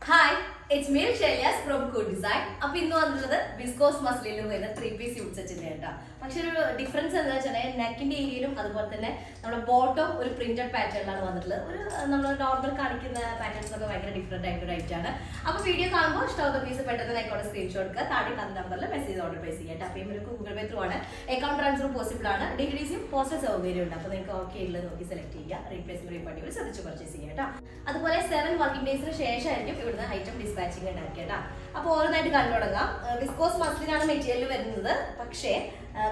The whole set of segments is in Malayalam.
Hi, it's me Shailyas from Good Design. അപ്പോൾ ഇന്ന് വന്നത് വിസ്കോസ് മസ്ലിനിൽ വരുന്ന 3-piece യൂട്ട് സെറ്റിന്റെ കേട്ടോ. പക്ഷെ ഒരു ഡിഫറൻസ് എന്താ വെച്ചാൽ നെക്കിന്റെ ഏരിയയിലും അതുപോലെ തന്നെ നമ്മുടെ ബോട്ടം ഒരു പ്രിന്റഡ് പാറ്റേണിലാണ് വന്നിട്ടുള്ളത്. ഒരു നമ്മൾ നോർമൽ കാണിക്കുന്ന പാറ്റേൺസ് ഒക്കെ ഭയങ്കര ഡിഫറെന്റ് ആയിട്ടൊരു ഐറ്റം ആണ്. അപ്പോൾ വീഡിയോ കാണുമ്പോൾ ഇഷ്ടമുള്ള പീസ് പെട്ടെന്ന് അക്കൗണ്ട് സ്ക്രീൻഷോട്ട് എടുക്കുക, താഴെ കണ്ട നമ്പറിൽ മെസ്സേജ് ഓർഡർ പ്ലേസ് ചെയ്യാം. അപ്പോൾ ഇവർക്ക് ഗൂഗിൾ പേ ത്രൂ ആണ്, അക്കൗണ്ട് ട്രാൻസ്ഫർ പോസിബിൾ ആണ്, ഡിഗ്രീസും പോസ്റ്റൽ സൗകര്യം ഉണ്ട്. അപ്പോൾ നിങ്ങൾക്ക് ഓക്കെ ഉള്ളത് നോക്കി സെലക്ട് ചെയ്യുക, റീപ്ലേസ്മെന്റ് റീഫണ്ട് ശ്രദ്ധിച്ച് പർച്ചേസ് ചെയ്യാം കേട്ടോ. അതുപോലെ 7 വർക്കിംഗ് ഡേയ്സിന് ശേഷമായിരിക്കും ഇവിടുന്ന് ഐറ്റം ഡിസ്പാച്ചിങ് ഉണ്ടാക്കിയ കേട്ടോ. അപ്പോൾ ഓരോന്നായിട്ട് കണ്ടു തുടങ്ങാം. വിസ്കോസ് മസ്ലിനാണ് മെറ്റീരിയൽ വരുന്നത്. പക്ഷേ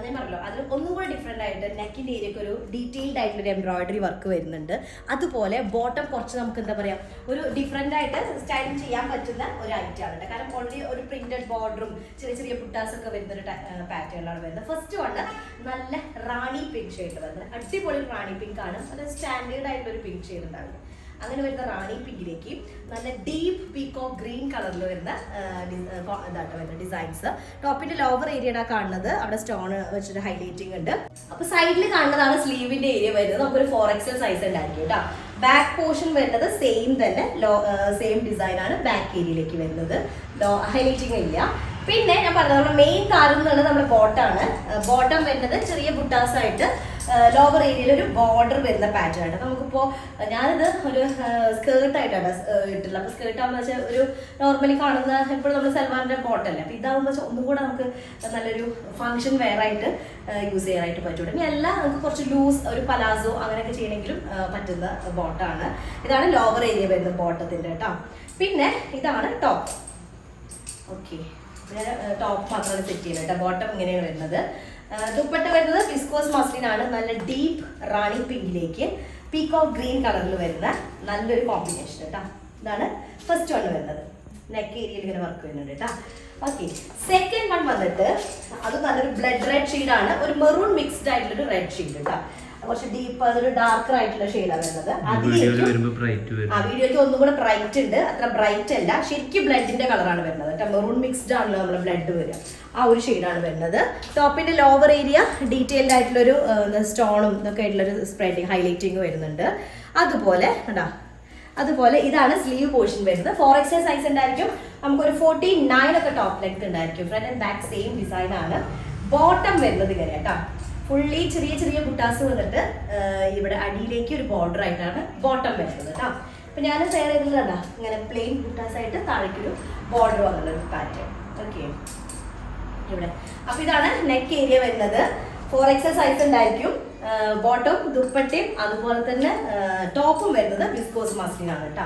ഞാൻ പറഞ്ഞല്ലോ അതിൽ ഒന്നും കൂടെ ഡിഫറെന്റ് ആയിട്ട് നെക്കിന്റെ ഏരിയക്ക് ഒരു ഡീറ്റെയിൽഡ് ആയിട്ടുള്ള ഒരു എംബ്രോയിഡറി വർക്ക് വരുന്നുണ്ട്. അതുപോലെ ബോട്ടം കുറച്ച് നമുക്ക് എന്താ പറയാ ഒരു ഡിഫറെന്റ് ആയിട്ട് സ്റ്റൈലിംഗ് ചെയ്യാൻ പറ്റുന്ന ഒരു ഐറ്റം ആണ്. കാരണം ഓൾറെഡി ഒരു പ്രിന്റഡ് ബോർഡറും ചെറിയ ചെറിയ ബുട്ടാസ് ഒക്കെ വരുന്ന ഒരു പാറ്റേണിലാണ് വരുന്നത്. ഫസ്റ്റ് വണ് നല്ല റാണി പിങ്ക് ഷെയ്ഡ് വരുന്നത്. അടിപൊളി റാണി പിങ്ക് ആണ്. അത് സ്റ്റാൻഡേർഡ് ആയിട്ടുള്ള ഒരു പിങ്ക് ഷെയ്ഡ് ഉണ്ടാവില്ല. അങ്ങനെ വരുന്ന റാണി പിങ്കിലേക്ക് നല്ല ഡീപ്പ് പീകോക്ക് ഗ്രീൻ കളറിൽ വരുന്ന ഇതായിട്ട് വരുന്ന ഡിസൈൻസ്. ടോപ്പിന്റെ ലോവർ ഏരിയ കാണുന്നത് അവിടെ സ്റ്റോൺ വെച്ചിട്ട് ഹൈലൈറ്റിംഗ് ഉണ്ട്. അപ്പൊ സൈഡിൽ കാണുന്നതാണ് സ്ലീവിന്റെ ഏരിയ വരുന്നത്. നമുക്കൊരു 4XL സൈസ് ഉണ്ടായിരിക്കും കേട്ടോ. ബാക്ക് പോർഷൻ വരുന്നത് സെയിം തന്നെ സെയിം ഡിസൈൻ ആണ് ബാക്ക് ഏരിയയിലേക്ക് വരുന്നത്. ഹൈലൈറ്റിംഗ് ഇല്ല. പിന്നെ ഞാൻ പറഞ്ഞത് നമ്മുടെ മെയിൻ കാര്യം എന്നുള്ളത് നമ്മുടെ ബോട്ടാണ്. ബോട്ടം വരുന്നത് ചെറിയ ബുട്ടാസ് ആയിട്ട് ലോവർ ഏരിയയിൽ ഒരു ബോർഡർ വരുന്ന പാറ്റേൺ ആണ്. നമുക്കിപ്പോൾ ഞാനിത് ഒരു സ്കേർട്ടായിട്ടാണ് ഇട്ടുള്ളത്. അപ്പോൾ സ്കേർട്ട് ആകുമ്പോൾ വെച്ചാൽ ഒരു നോർമലി കാണുന്ന എപ്പോഴും നമ്മൾ സൽവാറിന്റെ ബോട്ടല്ലേ. അപ്പോൾ ഇതാകുമ്പോൾ ഒന്നും കൂടെ നമുക്ക് നല്ലൊരു ഫംഗ്ഷൻ വെയർ ആയിട്ട് യൂസ് ചെയ്യാനായിട്ട് പറ്റൂടെ. ഇനി എല്ലാം നമുക്ക് കുറച്ച് ലൂസ് ഒരു പലാസോ അങ്ങനെയൊക്കെ ചെയ്യണമെങ്കിലും പറ്റുന്ന ബോട്ടാണ്. ഇതാണ് ലോവർ ഏരിയ വരുന്ന ബോട്ടത്തിന്റെ കേട്ടോ. പിന്നെ ഇതാണ് ടോപ്പ്. ഓക്കെ, ടോപ്പ് മാത്രമാണ് സെറ്റ് ചെയ്യുന്നത് കേട്ടോ. ബോട്ടം ഇങ്ങനെയാണ് വരുന്നത്. ദുപ്പട്ട വരുന്നത് വിസ്കോസ് മസ്ലിൻ ആണ്. നല്ല ഡീപ്പ് റാണി പിങ്കിലേക്ക് പീകോക്ക് ഗ്രീൻ കളറിൽ വരുന്ന നല്ലൊരു കോമ്പിനേഷൻ കേട്ടോ. ഇതാണ് ഫസ്റ്റ് വൺ വരുന്നത്. നെക്ക് ഏരിയയിൽ ഇങ്ങനെ വർക്ക് വരുന്നുണ്ട് കേട്ടോ. ഓക്കെ, സെക്കൻഡ് വൺ വന്നിട്ട് അത് നല്ലൊരു ബ്ലഡ് റെഡ് ഷെയ്ഡാണ്. ഒരു മെറൂൺ മിക്സ്ഡ് ആയിട്ടുള്ളൊരു റെഡ് ഷെയ്ഡ് കേട്ടോ. കുറച്ച് ഡീപ്പ് അതൊരു ഡാർക്കർ ആയിട്ടുള്ള ഷെയ്ഡാണ് വരുന്നത്. വീഡിയോയ്ക്ക് ഒന്നും കൂടെ ബ്രൈറ്റ് ഉണ്ട്. അത്ര ബ്രൈറ്റ് അല്ല, ശരിക്കും ബ്ലഡിന്റെ കളറാണ് വരുന്നത് കേട്ടോ. മെറൂൺ മിക്സ്ഡ് ആണല്ലോ നമ്മുടെ ബ്ലഡ് വരിക. ആ ഒരു ഷെയ്ഡാണ് വരുന്നത്. ടോപ്പിന്റെ ലോവർ ഏരിയ ഡീറ്റെയിൽഡ് ആയിട്ടുള്ളൊരു സ്റ്റോണും ഇതൊക്കെ ആയിട്ടുള്ളൊരു സ്പ്രെഡിങ് ഹൈലൈറ്റിംഗ് വരുന്നുണ്ട്. അതുപോലെ കേട്ടോ, അതുപോലെ ഇതാണ് സ്ലീവ് പോർഷൻ വരുന്നത്. 4XL സൈസ് ഉണ്ടായിരിക്കും. നമുക്കൊരു 49 ഒക്കെ ടോപ്പ് ലെങ്ത് ഉണ്ടായിരിക്കും. Front and back same design ആണ്. ബോട്ടം വരുന്നത് ഇങ്ങനെ കേട്ടോ. ഫുള്ളി ചെറിയ ചെറിയ ബുട്ടാസ് വന്നിട്ട് ഇവിടെ അടിയിലേക്ക് ഒരു ബോർഡർ ആയിട്ടാണ് ബോട്ടം വരുന്നത് കേട്ടോ. അപ്പൊ ഞാൻ സെയർ ചെയ്തത് കണ്ടാ ഇങ്ങനെ പ്ലെയിൻ ബുട്ടാസ് ആയിട്ട് താഴേക്കൊരു ബോർഡർ വന്നിട്ടുള്ള ഒരു പാറ്റേൺ. ഓക്കെ, ഇവിടെ അപ്പൊ ഇതാണ് നെക്ക് ഏരിയ വരുന്നത്. 4XL സൈസ് ഉണ്ടായിരിക്കും. ബോട്ടം ദുപ്പട്ടയും അതുപോലെ തന്നെ ടോപ്പും വരുന്നത് വിസ്കോസ് മസ്ലിൻ ആണ് കേട്ടോ.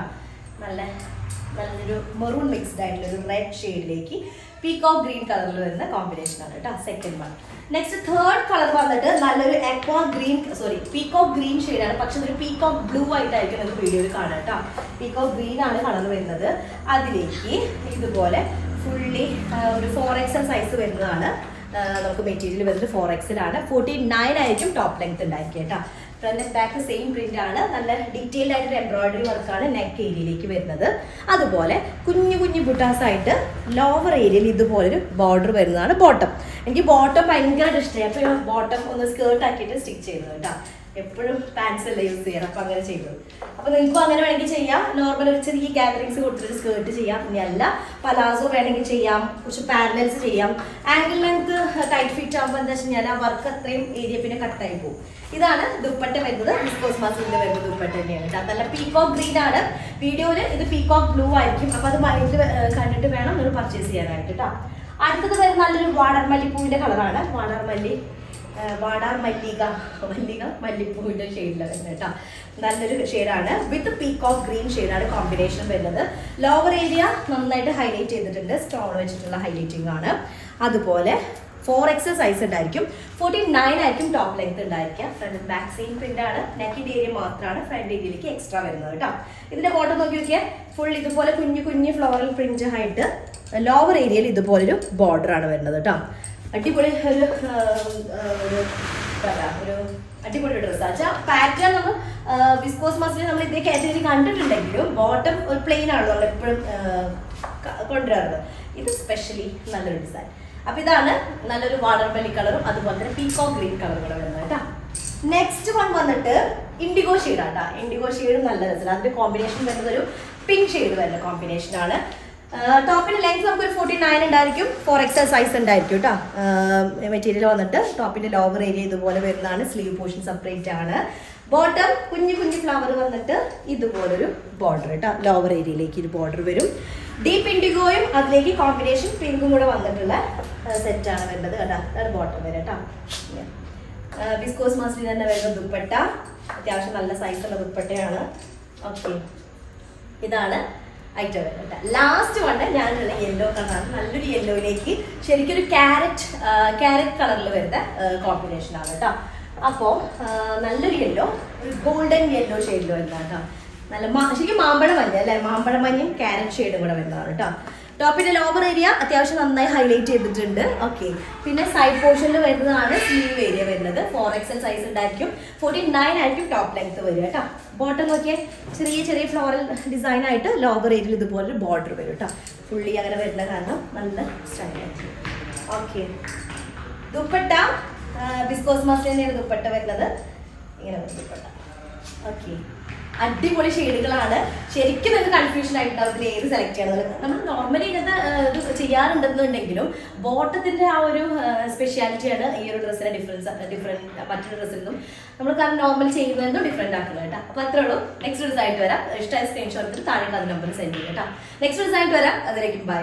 നല്ലൊരു മെറൂൺ മിക്സ്ഡ് ആയിട്ടുള്ള ഒരു റെഡ് ഷെയ്ഡിലേക്ക് പീകോക്ക് ഗ്രീൻ കളറിൽ വരുന്ന കോമ്പിനേഷൻ ആണ് കേട്ടോ. Second one. Next third colour വന്നിട്ട് നല്ലൊരു പീകോക്ക് ഗ്രീൻ ഷെയ്ഡാണ്. പക്ഷെ ഒരു പീകോക്ക് ബ്ലൂ ആയിട്ടായിരിക്കും നിങ്ങൾക്ക് വീഡിയോയിൽ കാണാം കേട്ടോ. പീകോക്ക് ഗ്രീൻ ആണ് കളർ വരുന്നത്. അതിലേക്ക് ഇതുപോലെ ഫുള്ളി ഒരു 4XL സൈസ് വരുന്നതാണ്. നമുക്ക് മെറ്റീരിയൽ വരുന്നത് 4XL ആണ്. 49 ആയിരിക്കും ടോപ്പ് ലെങ്ത് ഉണ്ടായിരിക്കും കേട്ടോ. Front and back same print ആണ്. നല്ല ഡീറ്റെയിൽഡ് ആയിട്ട് എംബ്രോയിഡറി വർക്കാണ് നെക്ക് ഏരിയയിലേക്ക് വരുന്നത്. അതുപോലെ കുഞ്ഞു കുഞ്ഞു ബുട്ടാസ് ആയിട്ട് ലോവർ ഏരിയയിൽ ഇതുപോലൊരു ബോർഡർ വരുന്നതാണ് ബോട്ടം. എനിക്ക് ബോട്ടം ഭയങ്കരമായിട്ട് ഇഷ്ടമായി. അപ്പോൾ ബോട്ടം ഒന്ന് സ്കേർട്ട് ആക്കിയിട്ട് സ്റ്റിച്ച് ചെയ്യുന്നത് കേട്ടോ. എപ്പോഴും പാൻസ് അല്ലേ യൂസ് ചെയ്യണം. അപ്പം അങ്ങനെ ചെയ്തത്. അപ്പോൾ നിങ്ങൾക്കും അങ്ങനെ വേണമെങ്കിൽ ചെയ്യാം. നോർമൽ ഒരു ചെറിയ ഗാദറിങ്സ് കൊടുത്തിട്ട് സ്കേർട്ട് ചെയ്യാം. ഇനി അല്ല പലാസോ വേണമെങ്കിൽ ചെയ്യാം. കുറച്ച് പാരലൽസ് ചെയ്യാം. ആംഗിൾ ലെങ്ത് ടൈറ്റ് ഫിറ്റ് ആകുമ്പോൾ എന്താ വെച്ച് കഴിഞ്ഞാൽ ആ വർക്ക് അത്രയും ഏരിയ പിന്നെ കട്ടായി പോകും. ഇതാണ് ദുപ്പട്ട വരുന്നത്. വിസ്കോസ് മസ്ലിന്റെ വരുന്നത് ദുപ്പട്ട തന്നെയാണ് കേട്ടോ. നല്ല പീകോക്ക് ഗ്രീൻ ആണ്. വീഡിയോയിൽ ഇത് പീകോക്ക് ബ്ലൂ ആയിരിക്കും. അപ്പോൾ അത് മൈൻഡിൽ കണ്ടിട്ട് വേണം നിങ്ങൾ പർച്ചേസ് ചെയ്യാനായിട്ട് കേട്ടോ. അടുത്തത് വരുന്ന നല്ലൊരു വാടാർ മല്ലിപ്പൂവിന്റെ കളറാണ്. മല്ലിപ്പൂവിന്റെ ഷെയ്ഡിലാണ് വരുന്നത് കേട്ടോ. നല്ലൊരു ഷെയ്ഡാണ്. വിത്ത് പീകോക്ക് ഗ്രീൻ ഷെയ്ഡാണ് കോമ്പിനേഷൻ വരുന്നത്. ലോവർ ഏരിയ നന്നായിട്ട് ഹൈലൈറ്റ് ചെയ്തിട്ടുണ്ട്. സ്റ്റോൺ വെച്ചിട്ടുള്ള ഹൈലൈറ്റിംഗ് ആണ്. അതുപോലെ 4XL സൈസ് ഉണ്ടായിരിക്കും. 49 ആയിരിക്കും ടോപ്പ് ലെങ്ത് ഉണ്ടായിരിക്കുക. Front and back same print ആണ്. നെക്കിന്റെ ഏരിയ മാത്രമാണ് ഫ്രണ്ട് ഏരിയയിലേക്ക് എക്സ്ട്രാ വരുന്നത് കേട്ടോ. ഇതിന്റെ ബോട്ടം നോക്കി നോക്കിയാൽ ഫുൾ ഇതുപോലെ കുഞ്ഞു കുഞ്ഞു ഫ്ലോറൽ പ്രിന്റ് ആയിട്ട് ലോവർ ഏരിയയിൽ ഇതുപോലൊരു ബോർഡർ ആണ് വരുന്നത് കേട്ടോ. അടിപൊളി ഒരു അടിപൊളി ഡ്രസ്സാണ് വെച്ചാൽ പാറ്റേൺ നമ്മൾ വിസ്കോസ് മസ്ലിൻ നമ്മൾ ഇതേ കാറ്റഗറി കണ്ടിട്ടുണ്ടെങ്കിലും ബോട്ടം ഒരു പ്ലെയിൻ ആണ് നമ്മൾ എപ്പോഴും കൊണ്ടുവരാറുള്ളത്. ഇത് സ്പെഷ്യലി നല്ലൊരു ഡിസൈൻ. അപ്പൊ ഇതാണ് നല്ലൊരു വാട്ടർമെലി കളറും അതുപോലെ തന്നെ പീകോക്ക് ഗ്രീൻ കളറും കൂടെ വരുന്നത് കേട്ടോ. നെക്സ്റ്റ് വൺ വന്നിട്ട് ഇൻഡിഗോ ഷെയ്ഡാണ് കേട്ടോ. ഇൻഡിഗോ ഷെയ്ഡ് നല്ല രസമാണ്. അതിന്റെ കോമ്പിനേഷൻ വരുന്നത് ഒരു പിങ്ക് ഷെയ്ഡ് വരുന്ന കോമ്പിനേഷൻ ആണ്. ടോപ്പിന്റെ ലെങ്ത് നമുക്കൊരു 49 ഉണ്ടായിരിക്കും, 4XL സൈസ് ഉണ്ടായിരിക്കും കേട്ടോ. മെറ്റീരിയൽ വന്നിട്ട് ടോപ്പിന്റെ ലോവർ ഏരിയ ഇതുപോലെ വരുന്നതാണ്, സ്ലീവ് പോർഷൻ സെപ്പറേറ്റ് ആണ്. ബോട്ടം കുഞ്ഞു കുഞ്ഞു ഫ്ലവർ വന്നിട്ട് ഇതുപോലൊരു ബോർഡർ കേട്ടോ, ലോവർ ഏരിയയിലേക്ക് ഒരു ബോർഡർ വരും. ഡീപ്പ് ഇൻഡിഗോയും അതിലേക്ക് കോമ്പിനേഷൻ പിങ്കും കൂടെ വന്നിട്ടുള്ള സെറ്റാണ് വരുന്നത് കേട്ടോ. അതാണ് ബോട്ടം വരെ കേട്ടോ. വിസ്കോസ് മസ്ലിൻ തന്നെ വരുന്ന ദുപ്പട്ട, അത്യാവശ്യം നല്ല സൈസുള്ള ദുപ്പട്ടയാണ്. ഓക്കെ, ഇതാണ് ഐറ്റം വരുന്നത്. ലാസ്റ്റ് വണ് ഞാനുള്ള യെല്ലോ കളറാണ്, നല്ലൊരു യെല്ലോയിലേക്ക് ശരിക്കും ഒരു ക്യാരറ്റ് കളറിൽ വരുന്ന കോമ്പിനേഷൻ ആണ് കേട്ടോ. അപ്പോൾ നല്ലൊരു യെല്ലോ, ഒരു ഗോൾഡൻ യെല്ലോ ഷെയ്ഡിൽ വരുന്നതാണ് കേട്ടോ. നല്ല ശരിക്കും മാമ്പഴ മഞ്ഞ അല്ലേ, മാമ്പഴ മഞ്ഞയും ക്യാരറ്റ് ഷെയ്ഡും കൂടെ വരുന്നതാണ് കേട്ടോ. ടോപ്പിന്റെ ലോവർ ഏരിയ അത്യാവശ്യം നന്നായി ഹൈലൈറ്റ് ചെയ്തിട്ടുണ്ട്. ഓക്കെ, പിന്നെ സൈഡ് പോർഷനിൽ വരുന്നതാണ് സ്ലീവ് ഏരിയ വരുന്നത്. 4XL സൈസ് ഉണ്ടായിരിക്കും, 49 ആയിരിക്കും ടോപ്പ് ലെങ്ത് വരിക കേട്ടോ. ബോട്ടം നോക്കിയാൽ ചെറിയ ചെറിയ ഫ്ലോറൽ ഡിസൈൻ ആയിട്ട് ലോവർ ഏരിയയിൽ ഇതുപോലൊരു ബോർഡർ വരും കേട്ടോ. ഫുള്ളി അങ്ങനെ വരുന്ന കാരണം നല്ല സ്റ്റൈലായിരിക്കും. ഓക്കെ, ദുപ്പട്ട വിസ്കോസ് മസ്ലിനാണ് ദുപ്പട്ട വരുന്നത്, ഇങ്ങനെ വരും ദുപ്പട്ട. ഓക്കെ, അടിപൊളി ഷെയ്ഡുകളാണ്. ശരിക്കും നിങ്ങൾക്ക് കൺഫ്യൂഷൻ ആയിട്ടുണ്ടാവും ഇതിൽ ഏത് സെലക്ട് ചെയ്യണമെന്ന്. നമ്മൾ നോർമലി ഇങ്ങനത്തെ ഇത് ചെയ്യാറുണ്ടെന്നുണ്ടെങ്കിലും ബോട്ടത്തിന്റെ ആ ഒരു സ്പെഷ്യാലിറ്റിയാണ് ഈ ഒരു ഡ്രസ്സിന്റെ ഡിഫറെന്റ് മറ്റൊരു ഡ്രസ്സിൽ നിന്നും നമ്മൾ കാരണം നോർമൽ ചെയ്യുന്നതെന്നും ഡിഫറെന്റ് ആക്കുന്നത് കേട്ടോ. അപ്പോൾ അത്രേ ഉള്ളൂ. നെക്സ്റ്റ് ഡ്രസ് ആയിട്ട് വരാം. ഇഷ്ടമായ സ്ക്രീൻഷോട്ട് താഴെ അത് നമ്പർ സെൻഡ് ചെയ്യാം കേട്ടോ. നെക്സ്റ്റ് ഡ്രസ് ആയിട്ട് വരാം. അതിലേക്കും ബൈ.